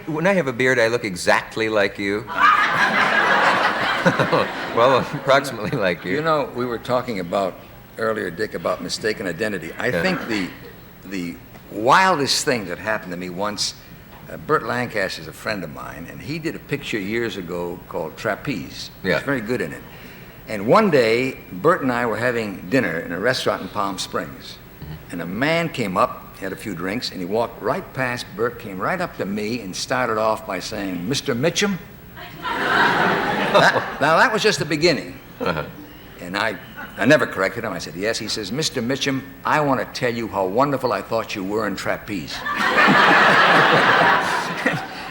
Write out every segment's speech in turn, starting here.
when I have a beard, I look exactly like you. Well, approximately like you. You know, we were talking about earlier, Dick, about mistaken identity. I think the wildest thing that happened to me once, Burt Lancaster's a friend of mine, and he did a picture years ago called Trapeze. Yeah. He's very good in it. And one day, Burt and I were having dinner in a restaurant in Palm Springs. And a man came up, had a few drinks, and he walked right past Burt, came right up to me, and started off by saying, "Mr. Mitchum?" Now, that was just the beginning. Uh-huh. And I never corrected him. I said, "Yes." He says, "Mr. Mitchum, I want to tell you how wonderful I thought you were in trapeze."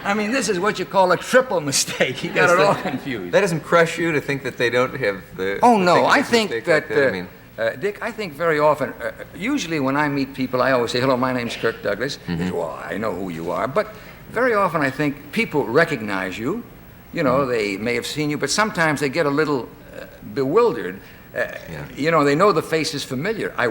I mean, this is what you call a triple mistake. He got it all confused. That doesn't crush you to think that they don't have the... Oh, the no. I think like that, I mean, Dick, I think very often, usually when I meet people, I always say, "Hello, my name's Kirk Douglas." They say, "Well, I know who you are." But very often I think people recognize you. You know, they may have seen you, but sometimes they get a little bewildered. You know, they know the face is familiar. I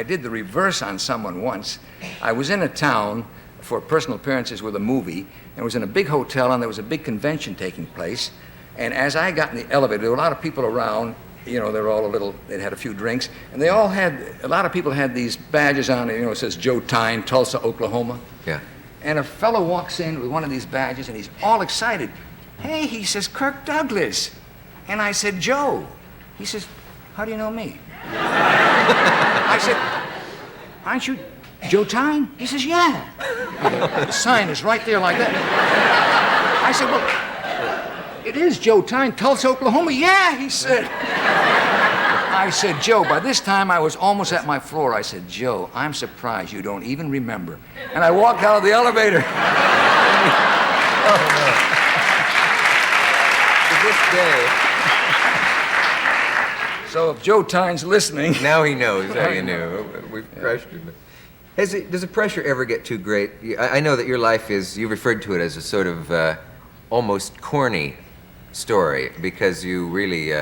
did the reverse on someone once. I was in a town for personal appearances with a movie, and it was in a big hotel, and there was a big convention taking place. And as I got in the elevator, there were a lot of people around. You know, they'd had a few drinks, and a lot of people had these badges on, you know, it says Joe Tyne, Tulsa, Oklahoma. yeah. And a fellow walks in with one of these badges, and he's all excited. "Hey," he says, "Kirk Douglas." And I said, "Joe." He says, "How do you know me?" I said, "Aren't you Joe Tyne?" He says, "Yeah." The sign is right there like that. I said, "Well, it is Joe Tyne, Tulsa, Oklahoma." "Yeah," he said. I said, "Joe," by this time I was almost at my floor. I said, "Joe, I'm surprised you don't even remember." And I walked out of the elevator. Oh, no. To this day... So if Joe Tyne's listening... Now he knows how you knew. We've crushed him. Does the pressure ever get too great? I know that your life is, you referred to it as a sort of almost corny story, because you really,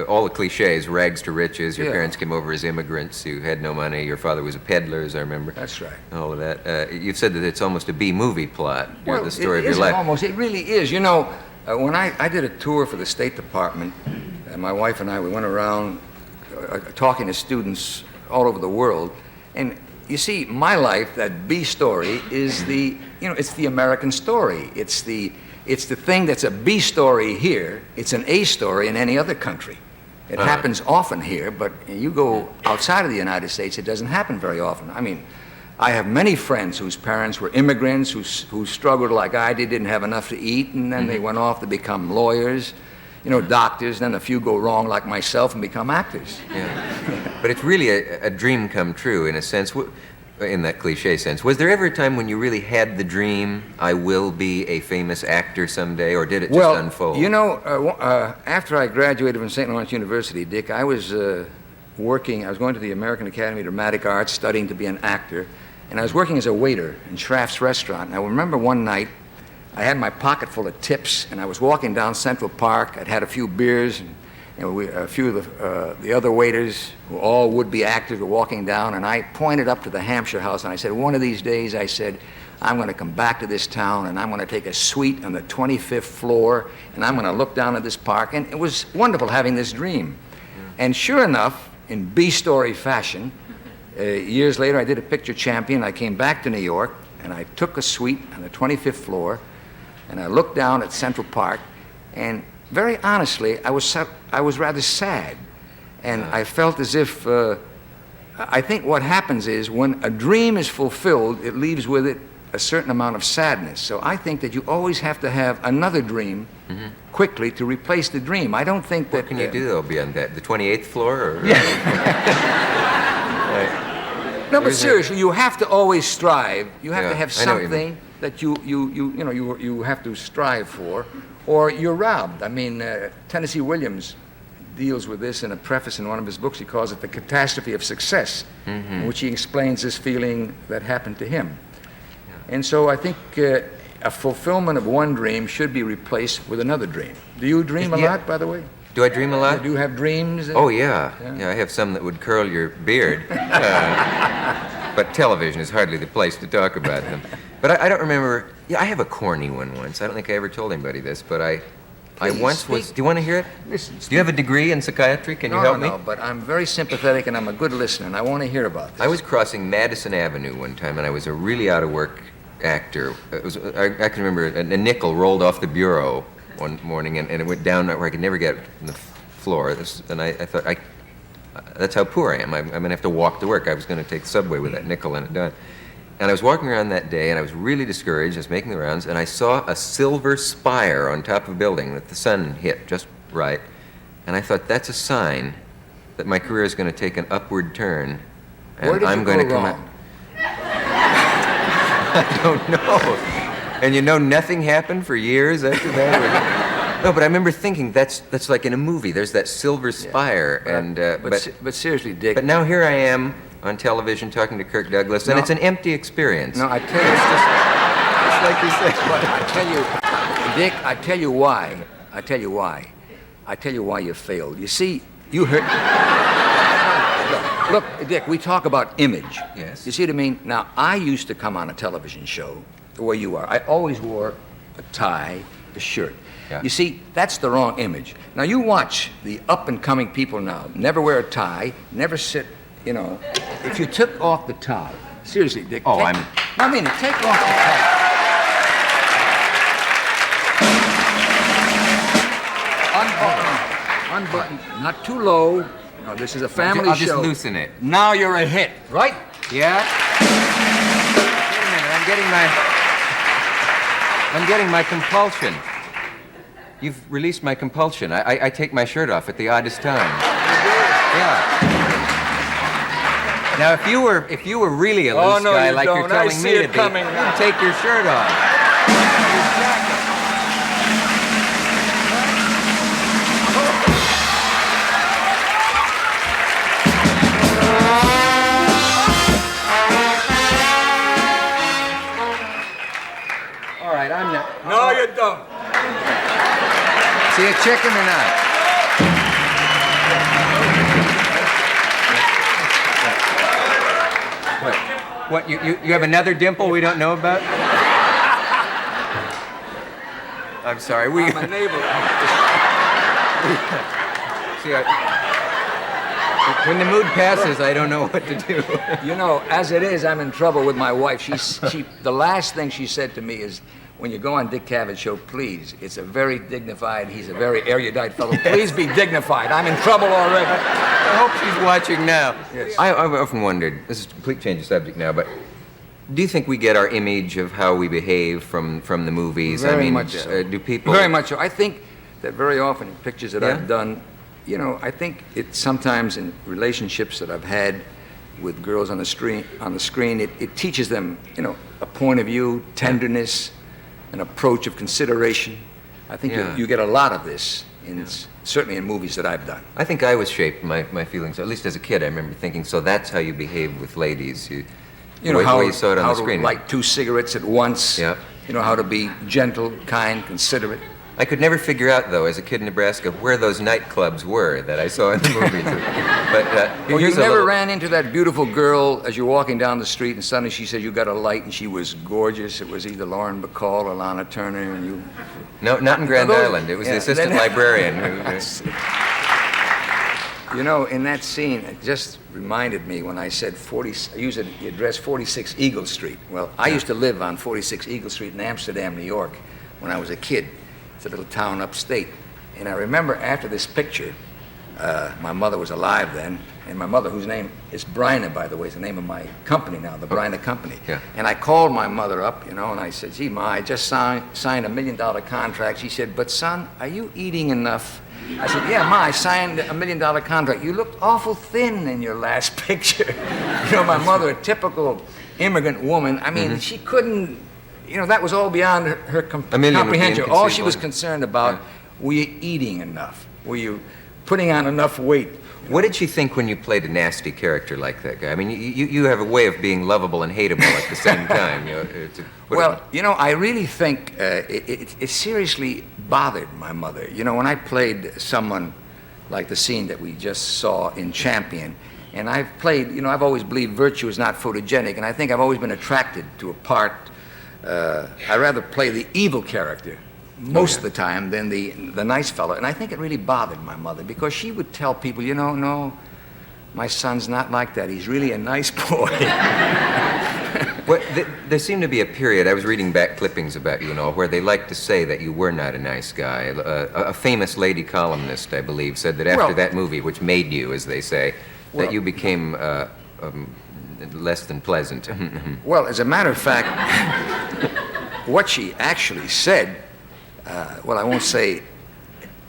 all the cliches, rags to riches, your parents came over as immigrants, you had no money, your father was a peddler, as I remember. That's right. All of that. You've said that it's almost a B-movie plot, Well, the story of it your isn't life. almost. It really is. You know, when I did a tour for the State Department, my wife and I, we went around talking to students all over the world, and you see, my life, that B story, is it's the American story. It's the thing that's a B story here. It's an A story in any other country. It happens often here, but you go outside of the United States, it doesn't happen very often. I mean, I have many friends whose parents were immigrants, who struggled like I did, didn't have enough to eat, and then they went off to become lawyers, you know, doctors, then a few go wrong like myself and become actors. Yeah. But it's really a dream come true, in a sense, in that cliche sense. Was there ever a time when you really had the dream, I will be a famous actor someday, or did it just unfold? You know, after I graduated from St. Lawrence University, Dick, I was going to the American Academy of Dramatic Arts, studying to be an actor, and I was working as a waiter in Schraff's restaurant. And I remember one night, I had my pocket full of tips, and I was walking down Central Park. I'd had a few beers, and a few of the other waiters, who all would-be actors, were walking down, and I pointed up to the Hampshire House, and I said, one of these days, I said, I'm going to come back to this town, and I'm going to take a suite on the 25th floor, and I'm going to look down at this park. And it was wonderful having this dream. And sure enough, in B-story fashion, years later, I did a picture Champion. I came back to New York, and I took a suite on the 25th floor, and I looked down at Central Park, and very honestly, I was rather sad. And I felt as if, I think what happens is when a dream is fulfilled, it leaves with it a certain amount of sadness. So I think that you always have to have another dream quickly to replace the dream. I don't think that... What can you do, though, beyond that? The 28th floor? Or, No, but seriously, you have to always strive. You have to have something that you have to strive for, or you're robbed. I mean, Tennessee Williams deals with this in a preface in one of his books. He calls it the catastrophe of success, in which he explains this feeling that happened to him. And so I think a fulfillment of one dream should be replaced with another dream. Do you dream a lot, by the way? Do I dream a lot? Do you have dreams? Oh, yeah. Yeah, I have some that would curl your beard. But television is hardly the place to talk about them. But I don't remember. Yeah, I have a corny one once. I don't think I ever told anybody this, but I Please once was. speak. Do you want to hear it? Listen, Do you have a degree in psychiatry? Can you help me? No, but I'm very sympathetic and I'm a good listener, and I want to hear about this. I was crossing Madison Avenue one time, and I was a really out of work actor. I can remember a nickel rolled off the bureau one morning, and it went down where I could never get on the floor. And I thought, that's how poor I am. I'm going to have to walk to work. I was going to take the subway with that nickel and it done. And I was walking around that day, and I was really discouraged. I was making the rounds, and I saw a silver spire on top of a building that the sun hit just right. And I thought, that's a sign that my career is going to take an upward turn, and Where did I'm you going go to come wrong? I don't know. And you know, nothing happened for years after that. No, but I remember thinking that's like in a movie. There's that silver spire, But seriously, Dick. but now here I am on television talking to Kirk Douglas, and No. it's an empty experience. No, I tell you, It's like you said. I tell you, Dick, I tell you why. I tell you why. I tell you why you failed. You see, you hurt. Look, Dick, we talk about image. Yes. You see what I mean? Now, I used to come on a television show the way you are. I always wore a tie, a shirt. Yeah. You see, that's the wrong image. Now, you watch the up-and-coming people now. Never wear a tie, never sit, you know. If you took off the tie, seriously, Dick. Oh, take, I mean, take off the tie. Unbutton, not too low. No, this is a family I'll show. just loosen it. Now you're a hit, right? Yeah? Wait a minute, I'm getting my compulsion. You've released my compulsion. I take my shirt off at the oddest time. Yeah. Now, if you were really a loose guy like you're telling me to be, you'd take your shirt off. All right, I'm not. No, you don't. See a chicken or not? What, you have another dimple we don't know about? I'm sorry, I'm a neighbor. See, when the mood passes, I don't know what to do. You know, as it is, I'm in trouble with my wife. The last thing she said to me is, when you go on Dick Cavett's show, please, it's a very dignified, he's a very erudite fellow. Please be dignified. I'm in trouble already. I hope she's watching now. Yes. I've often wondered, this is a complete change of subject now, but do you think we get our image of how we behave from the movies? Very much so. Do people... Very much so. I think that very often in pictures that Yeah? I've done, you know, I think it's sometimes in relationships that I've had with girls on the screen, it teaches them, you know, a point of view, tenderness, an approach of consideration. I think Yeah. you get a lot of this, certainly in movies that I've done. I think I was shaped, my feelings, at least as a kid, I remember thinking, so that's how you behave with ladies. You the know, way how, you saw it on how the screen. to light 2 cigarettes at once. Yeah. You know, how to be gentle, kind, considerate. I could never figure out, though, as a kid in Nebraska, where those nightclubs were that I saw in the movies. But Well, you here's a never little- ran into that beautiful girl as you're walking down the street and suddenly she said you got a light and she was gorgeous. It was either Lauren Bacall or Lana Turner and you... No, not in Grand Those- Island. It was the yeah, assistant then- librarian who... You know, in that scene, it just reminded me when I said I used the address 46 Eagle Street. Well, I used to live on 46 Eagle Street in Amsterdam, New York, when I was a kid. It's a little town upstate. And I remember after this picture, my mother was alive then, and my mother, whose name is Bryna, by the way, is the name of my company now, the Bryna Company. Yeah. And I called my mother up, you know, and I said, gee, Ma, I just signed $1 million contract. She said, but son, are you eating enough? I said, yeah, Ma, I signed $1 million contract. You looked awful thin in your last picture. You know, my mother, a typical immigrant woman, I mean, she couldn't, you know, that was all beyond her A million would be comprehension. All she inconceivable. was concerned about, were you eating enough? Were you putting on enough weight? What did you think when you played a nasty character like that guy? I mean, you have a way of being lovable and hateable at the same time. You know, Well, you know, I really think it seriously bothered my mother. You know, when I played someone like the scene that we just saw in Champion, and I've played, you know, I've always believed virtue is not photogenic, and I think I've always been attracted to a part I rather play the evil character most of the time than the nice fellow. And I think it really bothered my mother because she would tell people, you know, no, my son's not like that. He's really a nice boy. Well, there seemed to be a period, I was reading back clippings about you and all, where they liked to say that you were not a nice guy. A famous lady columnist, I believe, said that after that movie, which made you, as they say, that you became less than pleasant. Well, as a matter of fact, what she actually said, well, I won't say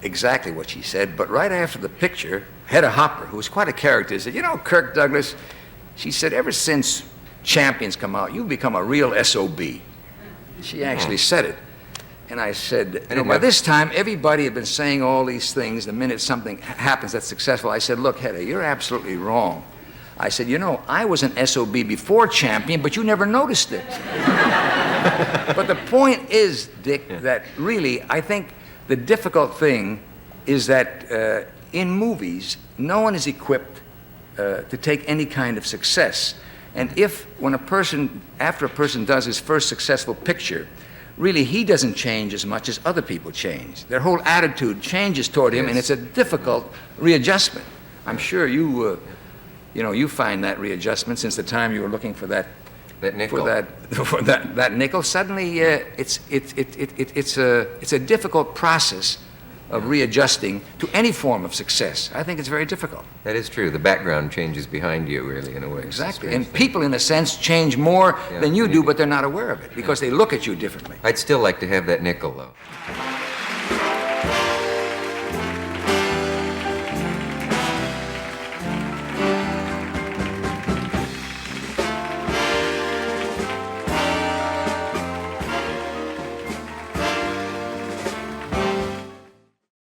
exactly what she said, but right after the picture, Hedda Hopper, who was quite a character, said, you know, Kirk Douglas, she said, ever since Champions come out, you've become a real SOB. She actually said it. And I said, you know, by this time, everybody had been saying all these things. The minute something happens that's successful, I said, look, Hedda, you're absolutely wrong. I said, you know, I was an SOB before Champion, but you never noticed it. But the point is, Dick, that really, I think the difficult thing is that in movies, no one is equipped to take any kind of success. And if, after a person does his first successful picture, really he doesn't change as much as other people change. Their whole attitude changes toward him, and it's a difficult readjustment. I'm sure you find that readjustment since the time you were looking for that nickel. for that nickel. Suddenly, it's a difficult process of readjusting to any form of success. I think it's very difficult. That is true. The background changes behind you, really, in a way. Exactly. And people, in a sense, change more than you do, but they're not aware of it because they look at you differently. I'd still like to have that nickel, though.